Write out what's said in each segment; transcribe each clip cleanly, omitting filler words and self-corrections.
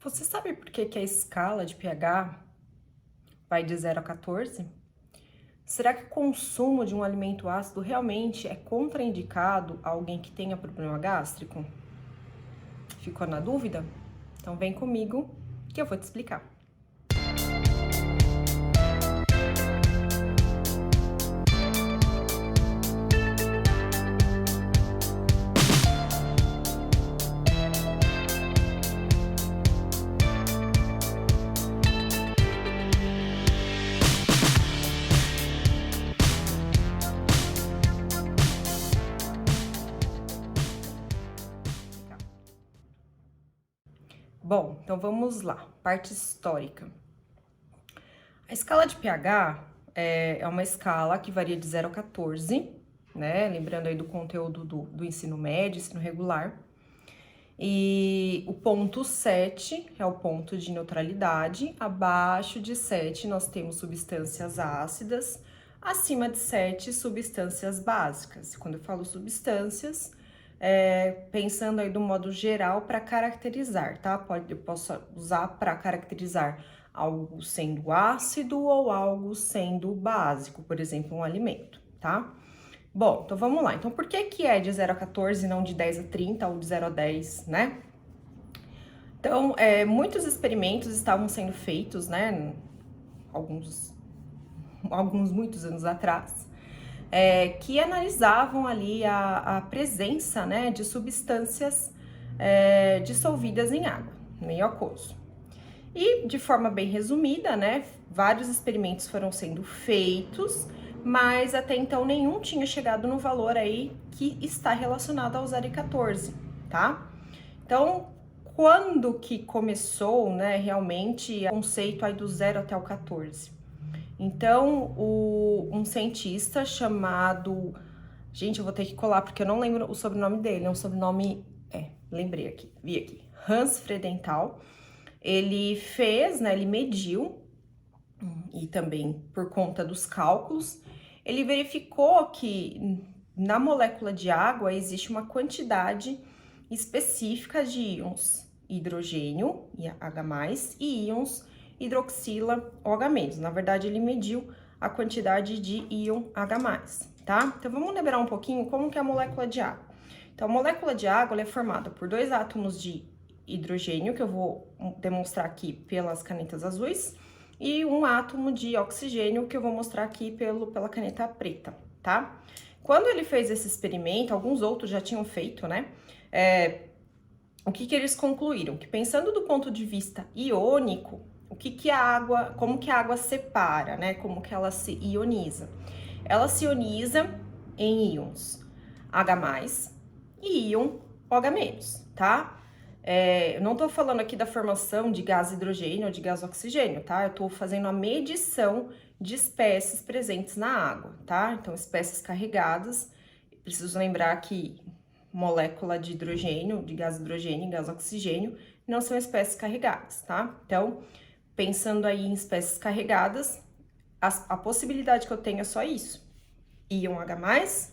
Você sabe por que que a escala de pH vai de 0 a 14? Será que o consumo de um alimento ácido realmente é contraindicado a alguém que tenha problema gástrico? Ficou na dúvida? Então vem comigo que eu vou te explicar. Bom, então vamos lá, parte histórica. A escala de pH é uma escala que varia de 0 a 14, né? Lembrando aí do conteúdo do ensino médio, ensino regular. E o ponto 7 é o ponto de neutralidade. Abaixo de 7 nós temos substâncias ácidas, acima de 7 substâncias básicas. Quando eu falo substâncias, pensando aí do modo geral para caracterizar, tá? Eu posso usar para caracterizar algo sendo ácido ou algo sendo básico, por exemplo, um alimento, tá? Bom, então vamos lá. Então, por que que é de 0 a 14 e não de 10 a 30 ou de 0 a 10, né? Então, muitos experimentos estavam sendo feitos, né? Alguns muitos anos atrás, que analisavam ali a presença, né, de substâncias dissolvidas em água, meio aquoso. E, de forma bem resumida, né, vários experimentos foram sendo feitos, mas até então nenhum tinha chegado no valor aí que está relacionado ao 0 e 14, tá? Então, quando que começou, né, realmente o conceito aí do 0 até o 14? Então, um cientista chamado... Gente, eu vou ter que colar porque eu não lembro o sobrenome dele, é um sobrenome... lembrei aqui, vi aqui. Hans Freudenthal. Ele fez, né, ele mediu, e também por conta dos cálculos, ele verificou que na molécula de água existe uma quantidade específica de íons hidrogênio, H+, e íons hidroxila, OH-. Na verdade, ele mediu a quantidade de íon H+, tá? Então, vamos lembrar um pouquinho como que é a molécula de água. Então, a molécula de água ela é formada por dois átomos de hidrogênio, que eu vou demonstrar aqui pelas canetas azuis, e um átomo de oxigênio, que eu vou mostrar aqui pela caneta preta, tá? Quando ele fez esse experimento, alguns outros já tinham feito, né? O que eles concluíram? Que pensando do ponto de vista iônico, como que a água separa, né? Como que ela se ioniza? Ela se ioniza em íons H+, e íon OH-, tá? Eu não tô falando aqui da formação de gás hidrogênio ou de gás oxigênio, tá? Eu tô fazendo a medição de espécies presentes na água, tá? Então, espécies carregadas, preciso lembrar que molécula de hidrogênio, de gás hidrogênio e gás oxigênio não são espécies carregadas, tá? Então, pensando aí em espécies carregadas, a possibilidade que eu tenho é só isso. Íon H+,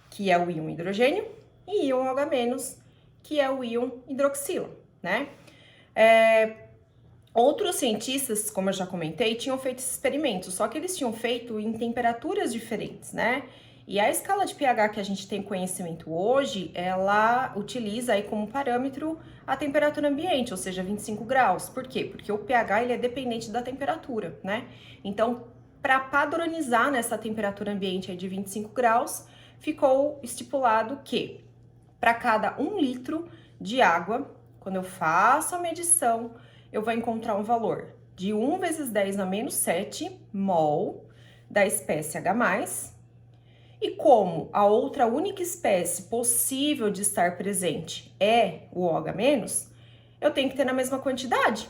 que é o íon hidrogênio, e íon OH-, que é o íon hidroxila, né? Outros cientistas, como eu já comentei, tinham feito esses experimentos, só que eles tinham feito em temperaturas diferentes, né? E a escala de pH que a gente tem conhecimento hoje, ela utiliza aí como parâmetro a temperatura ambiente, ou seja, 25 graus. Por quê? Porque o pH ele é dependente da temperatura, né? Então, para padronizar nessa temperatura ambiente aí de 25 graus, ficou estipulado que para cada 1 litro de água, quando eu faço a medição, eu vou encontrar um valor de 1 vezes 10 na menos 7 mol da espécie H+, e como a outra única espécie possível de estar presente é o OH-, eu tenho que ter na mesma quantidade,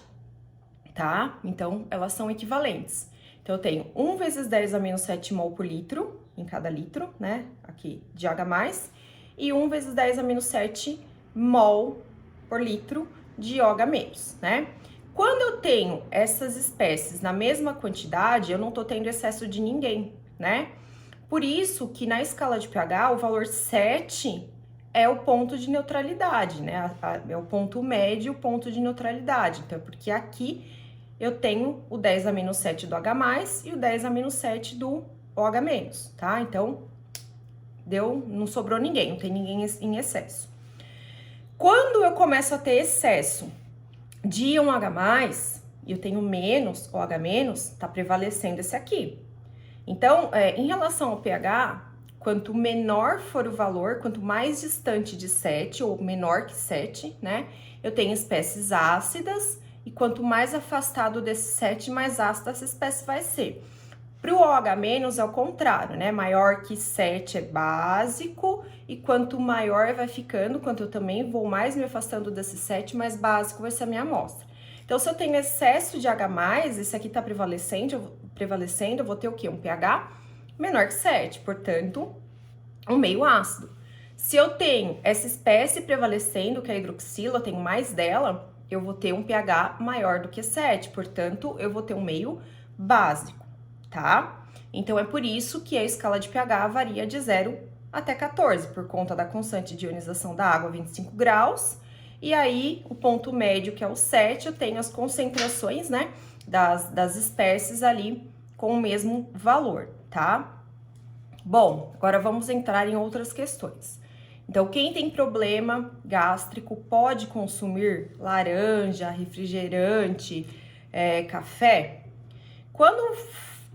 tá? Então, elas são equivalentes. Então, eu tenho 1 vezes 10 a menos 7 mol por litro, em cada litro, né? Aqui, de H+, e 1 vezes 10 a menos 7 mol por litro de OH-, né? Quando eu tenho essas espécies na mesma quantidade, eu não tô tendo excesso de ninguém, né? Por isso que na escala de pH, o valor 7 é o ponto de neutralidade, né? É o ponto médio, o ponto de neutralidade. Então, porque aqui eu tenho o 10-7 do H+, e o 10-7 do OH-, tá? Então, não sobrou ninguém, não tem ninguém em excesso. Quando eu começo a ter excesso de íon H+, e eu tenho menos OH-, tá prevalecendo esse aqui. Então, em relação ao pH, quanto menor for o valor, quanto mais distante de 7 ou menor que 7, né? Eu tenho espécies ácidas, e quanto mais afastado desse 7, mais ácida essa espécie vai ser. Para o OH- é o contrário, né? Maior que 7 é básico, e quanto maior vai ficando, quanto eu também vou mais me afastando desse 7, mais básico vai ser a minha amostra. Então, se eu tenho excesso de H+, esse aqui tá prevalecendo, eu vou ter o quê? Um pH menor que 7, portanto, um meio ácido. Se eu tenho essa espécie prevalecendo, que é a hidroxila, eu tenho mais dela, eu vou ter um pH maior do que 7, portanto, eu vou ter um meio básico, tá? Então, é por isso que a escala de pH varia de 0 até 14, por conta da constante de ionização da água, 25 graus, e aí, o ponto médio, que é o 7, eu tenho as concentrações, né, das espécies ali com o mesmo valor, tá? Bom, agora vamos entrar em outras questões. Então, quem tem problema gástrico pode consumir laranja, refrigerante, café? Quando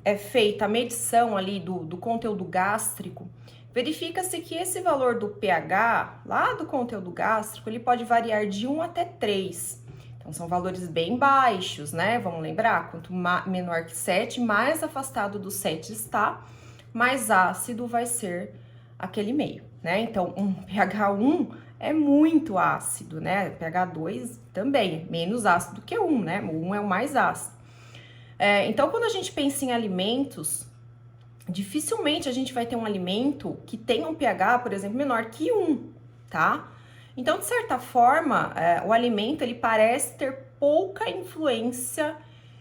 é feita a medição ali do conteúdo gástrico, verifica-se que esse valor do pH, lá do conteúdo gástrico, ele pode variar de 1 até 3. Então, são valores bem baixos, né? Vamos lembrar, quanto menor que 7, mais afastado do 7 está, mais ácido vai ser aquele meio, né? Então, um pH 1 é muito ácido, né? pH 2 também é menos ácido que 1, né? O 1 é o mais ácido. Então, quando a gente pensa em alimentos, dificilmente a gente vai ter um alimento que tenha um pH, por exemplo, menor que 1, tá? Então, de certa forma, o alimento, ele parece ter pouca influência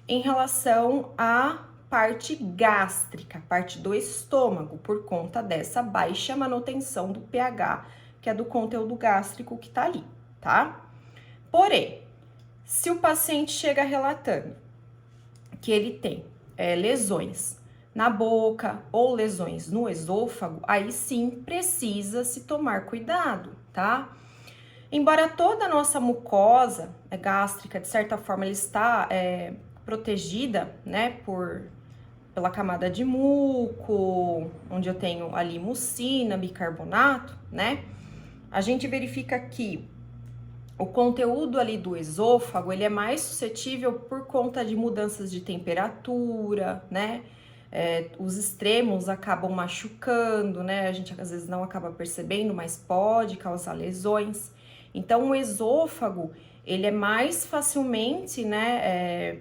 em relação à parte gástrica, parte do estômago, por conta dessa baixa manutenção do pH, que é do conteúdo gástrico que tá ali, tá? Porém, se o paciente chega relatando que ele tem lesões na boca ou lesões no esôfago, aí sim precisa se tomar cuidado, tá? Embora toda a nossa mucosa gástrica, de certa forma, ela está protegida, né, pela camada de muco, onde eu tenho ali mucina, bicarbonato, né? A gente verifica que o conteúdo ali do esôfago, ele é mais suscetível por conta de mudanças de temperatura, né? Os extremos acabam machucando, né? A gente às vezes não acaba percebendo, mas pode causar lesões. Então, o esôfago, ele é mais facilmente, né,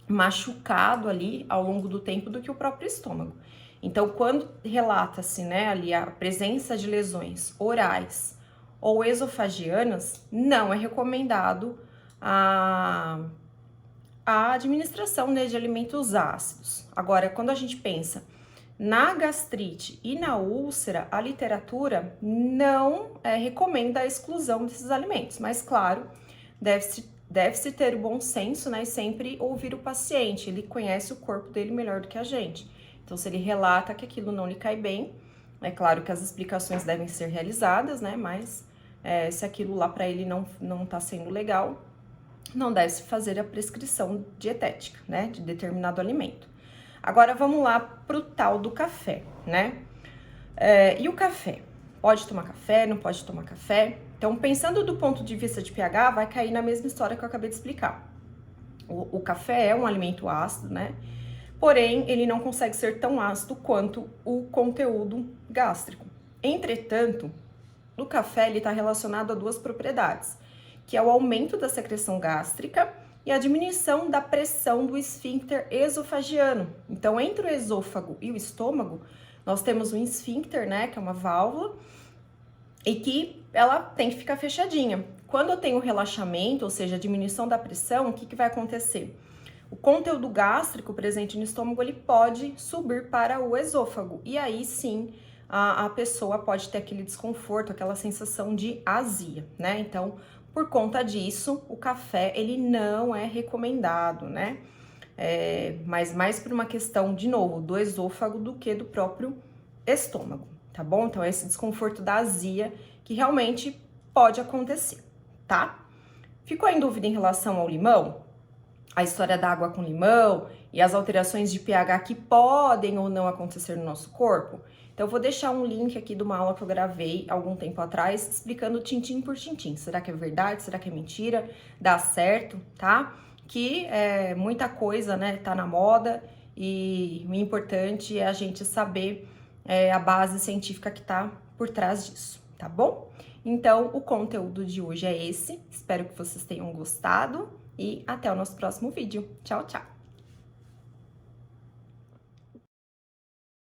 machucado ali ao longo do tempo do que o próprio estômago. Então, quando relata-se, né, ali a presença de lesões orais ou esofagianas, não é recomendado a administração, né, de alimentos ácidos. Agora, quando a gente pensa na gastrite e na úlcera, a literatura não recomenda a exclusão desses alimentos, mas claro, deve-se ter o bom senso, né, e sempre ouvir o paciente, ele conhece o corpo dele melhor do que a gente. Então, se ele relata que aquilo não lhe cai bem, é claro que as explicações devem ser realizadas, né, mas se aquilo lá para ele não tá sendo legal, não deve-se fazer a prescrição dietética, né, de determinado alimento. Agora, vamos lá pro tal do café, né? E o café? Pode tomar café, não pode tomar café? Então, pensando do ponto de vista de pH, vai cair na mesma história que eu acabei de explicar. O café é um alimento ácido, né? Porém, ele não consegue ser tão ácido quanto o conteúdo gástrico. Entretanto, o café está relacionado a duas propriedades, que é o aumento da secreção gástrica e a diminuição da pressão do esfíncter esofagiano. Então, entre o esôfago e o estômago, nós temos um esfíncter, né, que é uma válvula, e que ela tem que ficar fechadinha. Quando eu tenho relaxamento, ou seja, diminuição da pressão, o que vai acontecer? O conteúdo gástrico presente no estômago, ele pode subir para o esôfago, e aí sim a pessoa pode ter aquele desconforto, aquela sensação de azia, né? Então, por conta disso, o café, ele não é recomendado, né? Mas mais por uma questão, de novo, do esôfago do que do próprio estômago, tá bom? Então, esse desconforto da azia que realmente pode acontecer, tá? Ficou em dúvida em relação ao limão? A história da água com limão e as alterações de pH que podem ou não acontecer no nosso corpo? Então, eu vou deixar um link aqui de uma aula que eu gravei algum tempo atrás, explicando tintim por tintim. Será que é verdade? Será que é mentira? Dá certo, tá? Que muita coisa, né, tá na moda e o importante é a gente saber a base científica que tá por trás disso, tá bom? Então, o conteúdo de hoje é esse. Espero que vocês tenham gostado e até o nosso próximo vídeo. Tchau, tchau!